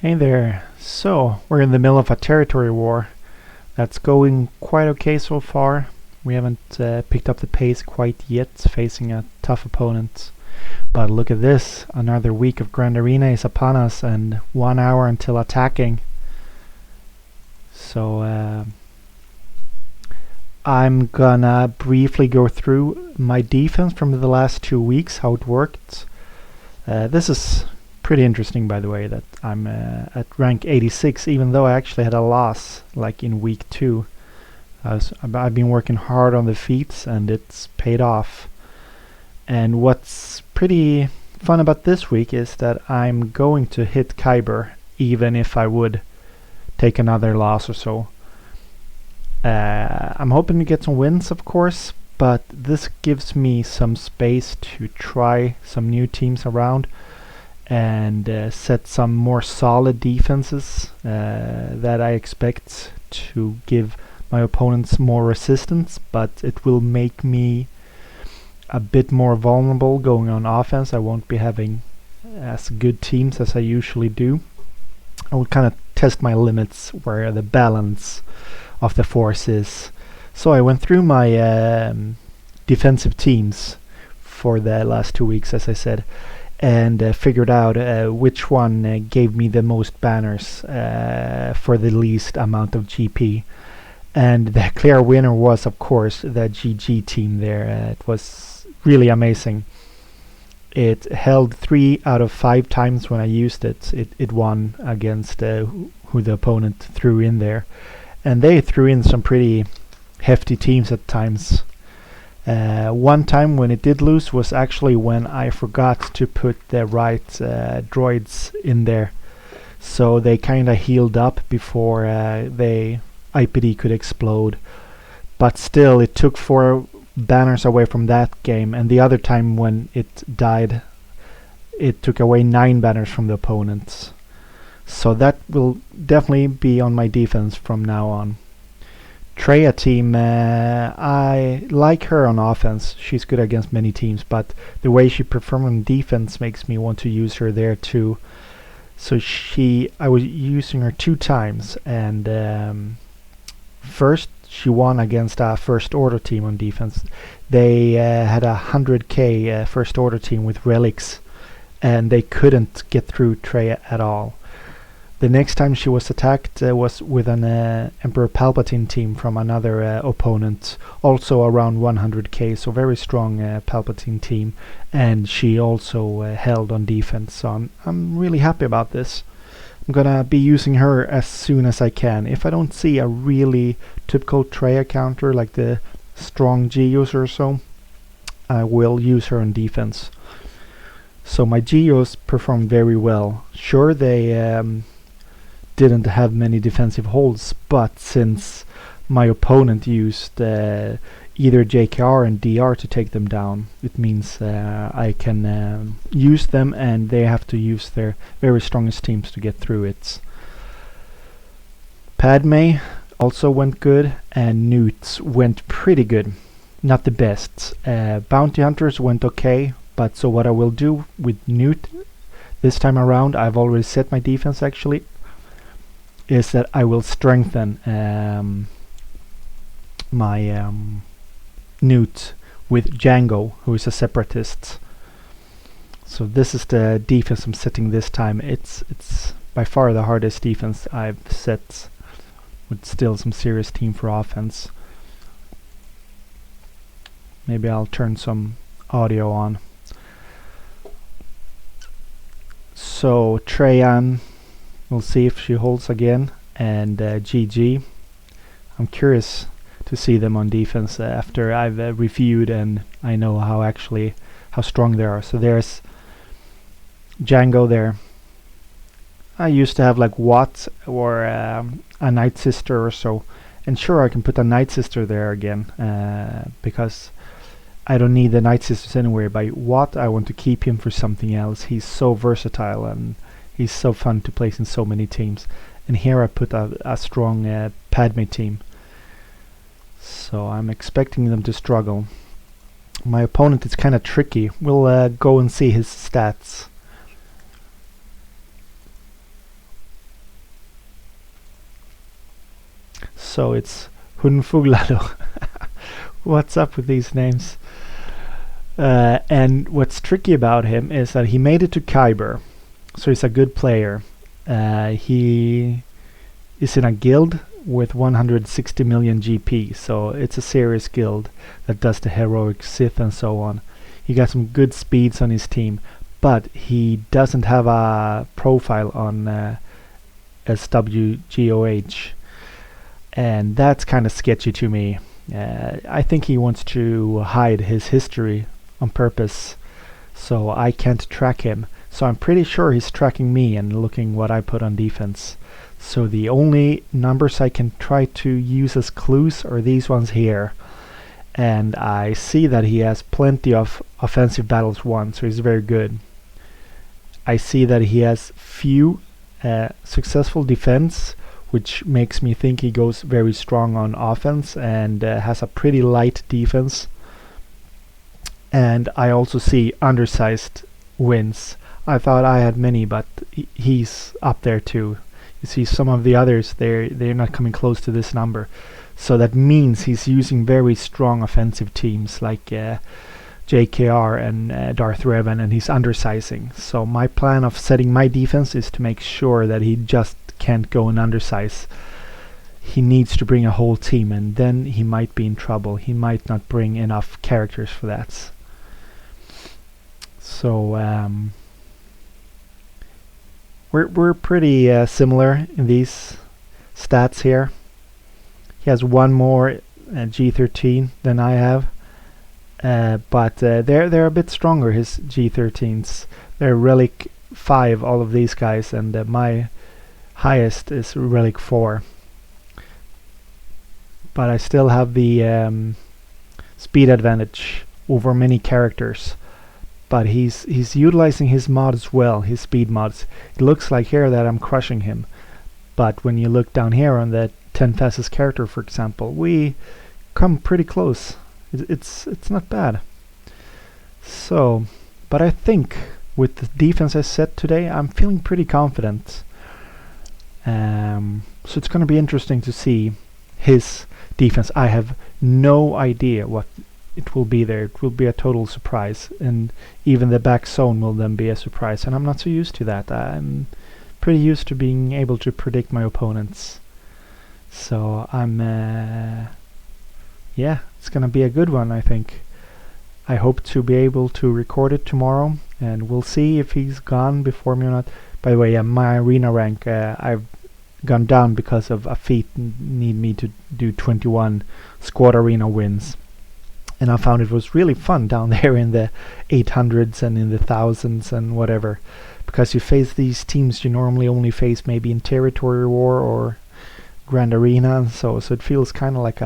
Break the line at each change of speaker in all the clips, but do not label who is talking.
Hey there. So, we're in the middle of a territory war. That's going quite okay so far. We haven't picked up the pace quite yet, facing a tough opponent. But look at this. Another week of Grand Arena is upon us and 1 hour until attacking. So, I'm gonna briefly go through my defense from the last 2 weeks, how it worked. This is pretty interesting, by the way, that I'm at rank 86, even though I actually had a loss like in week 2. I've been working hard on the feats and it's paid off. And what's pretty fun about this week is that I'm going to hit Kyber even if I would take another loss or so. I'm hoping to get some wins, of course, but this gives me some space to try some new teams around and set some more solid defenses that I expect to give my opponents more resistance, but it will make me a bit more vulnerable going on offense. I won't be having as good teams as I usually do. I will kind of test my limits where the balance of the force is. So I went through my defensive teams for the last 2 weeks, as I said, and figured out which one gave me the most banners for the least amount of GP. And the clear winner was, of course, the GG team there. It was really amazing. It held 3 out of 5 times when I used it. It won against who the opponent threw in there. And they threw in some pretty hefty teams at times. One time when it did lose was actually when I forgot to put the right droids in there. So they kinda healed up before they IPD could explode. But still, it took 4 banners away from that game, and the other time when it died, it took away 9 banners from the opponents. So that will definitely be on my defense from now on. Treya team, I like her on offense. She's good against many teams, but the way she performs on defense makes me want to use her there too. So I was using her 2 times, and first she won against a first order team on defense. They had a 100k first order team with relics, and they couldn't get through Treya at all. The next time she was attacked was with an Emperor Palpatine team from another opponent, also around 100k, so very strong Palpatine team, and she also held on defense, so I'm really happy about this. I'm gonna be using her as soon as I can. If I don't see a really typical Treya counter like the strong Geos or so, I will use her on defense. So my Geos performed very well. Sure, they didn't have many defensive holds, but since my opponent used either JKR and DR to take them down, it means I can use them, and they have to use their very strongest teams to get through it. Padme also went good, and Newts went pretty good. Not the best. Bounty Hunters went okay, but so what I will do with Newt this time around, I've already set my defense actually, is that I will strengthen my Newt with Django, who is a separatist. So this is the defense I'm setting this time. It's by far the hardest defense I've set, with still some serious team for offense. Maybe I'll turn some audio on. So Treyan, we'll see if she holds again, and GG. I'm curious to see them on defense after I've reviewed and I know how strong they are. So there's Django there. I used to have like Watt or a Night Sister or so, and sure, I can put a Night Sister there again because I don't need the Night Sisters anyway. By Watt, I want to keep him for something else. He's so versatile and he's so fun to place in so many teams. And here I put a strong Padme team. So I'm expecting them to struggle. My opponent is kind of tricky. We'll go and see his stats. so it's Hunfuglado. What's up with these names? And what's tricky about him is that he made it to Kyber, so he's a good player. He is in a guild with 160 million GP, so it's a serious guild that does the heroic Sith and so on. He got some good speeds on his team, but he doesn't have a profile on SWGOH, and that's kind of sketchy to me. I think he wants to hide his history on purpose, so I can't track him. So I'm pretty sure he's tracking me and looking what I put on defense. So the only numbers I can try to use as clues are these ones here. And I see that he has plenty of offensive battles won, so he's very good. I see that he has few successful defense, which makes me think he goes very strong on offense and has a pretty light defense. And I also see undersized wins. I thought I had many, but he's up there too. You see some of the others, they're not coming close to this number. So that means he's using very strong offensive teams like JKR and Darth Revan, and he's undersizing. So my plan of setting my defense is to make sure that he just can't go and undersize. He needs to bring a whole team, and then he might be in trouble. He might not bring enough characters for that. So we're pretty similar in these stats here. He has one more G13 than I have, but they're a bit stronger. His G13s, they're Relic 5, all of these guys, and my highest is Relic 4. But I still have the speed advantage over many characters. But he's utilizing his mods well, his speed mods. It looks like here that I'm crushing him, but when you look down here on the 10 fastest character, for example, we come pretty close. It's not bad. So, but I think with the defense I set today, I'm feeling pretty confident. So it's going to be interesting to see his defense. I have no idea what it will be there. It will be a total surprise, and even the back zone will then be a surprise, and I'm not so used to that. I'm pretty used to being able to predict my opponents. So I'm yeah, it's gonna be a good one, I think. I hope to be able to record it tomorrow, and we'll see if he's gone before me or not. By the way, my arena rank, I've gone down because of a feat need me to do 21 squad arena wins. And I found it was really fun down there in the 800s and in the thousands and whatever, because you face these teams you normally only face maybe in Territory War or Grand Arena, so it feels kind of like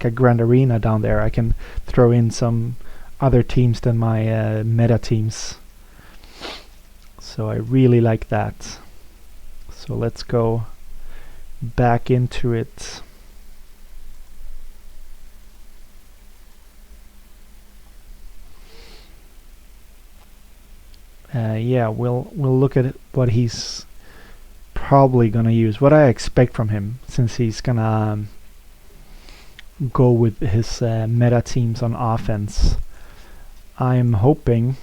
a Grand Arena down there. I can throw in some other teams than my meta teams, so I really like that. So let's go back into it. Yeah, we'll look at what he's probably gonna use, what I expect from him, since he's gonna go with his meta teams on offense. I'm hoping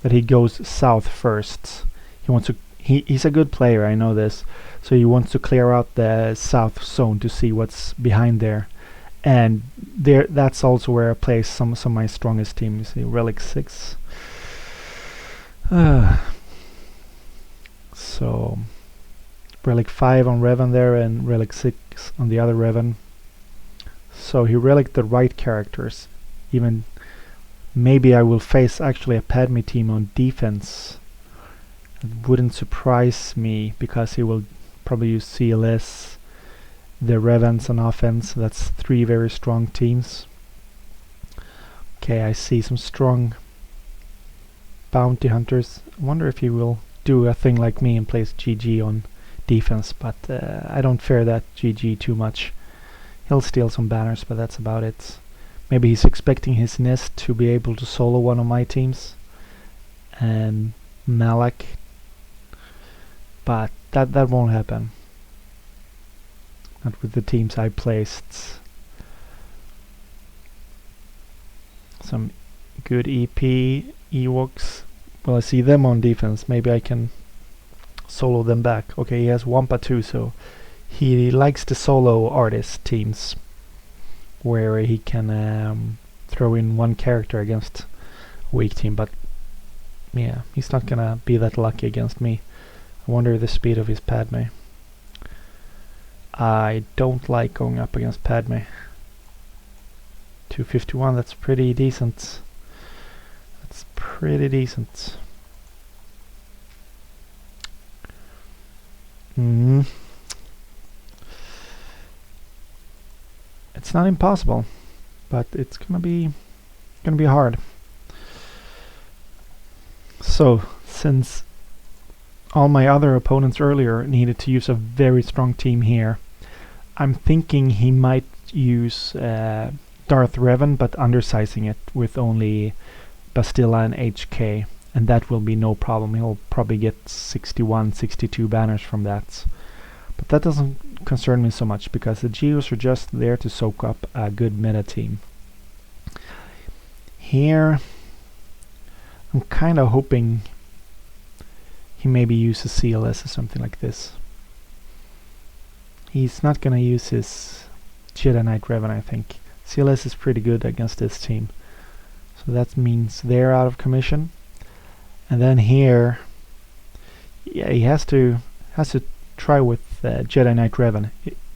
that he goes south first. He wants to. He's a good player, I know this. So he wants to clear out the south zone to see what's behind there, and there. That's also where I place some of my strongest teams. See, Relic 6. So Relic 5 on Revan there and Relic 6 on the other Revan. So he relic the right characters. Even maybe I will face actually a Padme team on defense. It wouldn't surprise me, because he will probably use CLS, the Revans on offense. That's 3 very strong teams. Okay, I see some strong bounty hunters. I wonder if he will do a thing like me and place GG on defense, but I don't fear that GG too much. He'll steal some banners, but that's about it. Maybe he's expecting his nest to be able to solo one of my teams and Malak, but that won't happen. not with the teams I placed. Some good EP, Ewoks. Well, I see them on defense. Maybe I can solo them back. Okay, he has Wampa too, so he likes the solo artist teams where he can throw in one character against a weak team, but yeah, he's not gonna be that lucky against me. I wonder the speed of his Padme. I don't like going up against Padme. 251, that's pretty decent. That's pretty decent. It's not impossible, but it's gonna be hard. So, since all my other opponents earlier needed to use a very strong team here, I'm thinking he might use Darth Revan, but undersizing it with only Bastilla and HK, and that will be no problem. He'll probably get 61, 62 banners from that. But that doesn't concern me so much, because the Geos are just there to soak up a good meta team. Here, I'm kind of hoping he maybe uses CLS or something like this. He's not gonna use his Jedi Knight Revan, I think. CLS is pretty good against this team. So that means they're out of commission. And then here, yeah, he has to try with Jedi Knight Revan.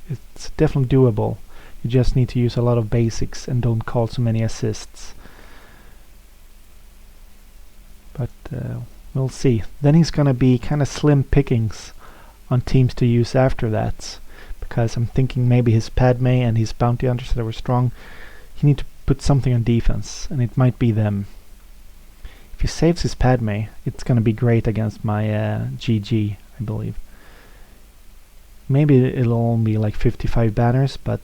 It's definitely doable. You just need to use a lot of basics and don't call so many assists. But we'll see. Then he's gonna be kind of slim pickings on teams to use after that, because I'm thinking maybe his Padme and his bounty hunters that were strong, he need to put something on defense, and it might be them. If he saves his Padme, it's gonna be great against my GG, I believe. Maybe it'll only be like 55 banners, but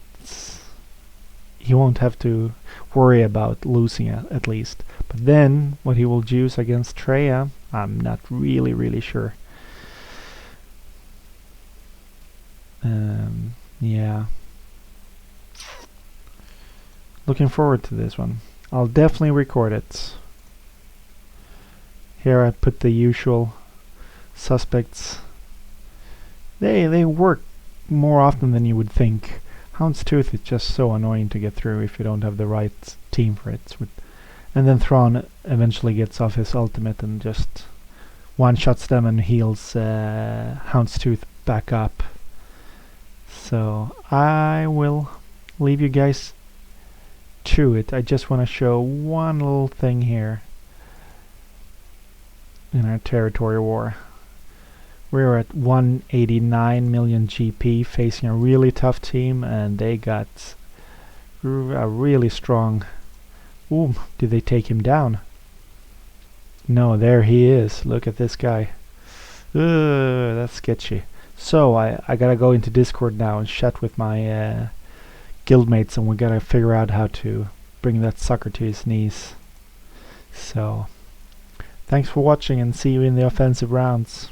he won't have to worry about losing at least. But then, what he will choose against Traya, I'm not really sure. Yeah. Looking forward to this one. I'll definitely record it. Here I put the usual suspects. They work more often than you would think. Houndstooth is just so annoying to get through if you don't have the right team for it. And then Thrawn eventually gets off his ultimate and just one-shots them and heals Houndstooth back up. So I will leave you guys to it. I just want to show one little thing here in our territory war. We're at 189 million GP facing a really tough team, and they got a really strong... Ooh, did they take him down? No, there he is. Look at this guy. That's sketchy. So I gotta go into Discord now and chat with my guildmates, and we gotta figure out how to bring that sucker to his knees. So thanks for watching, and see you in the offensive rounds.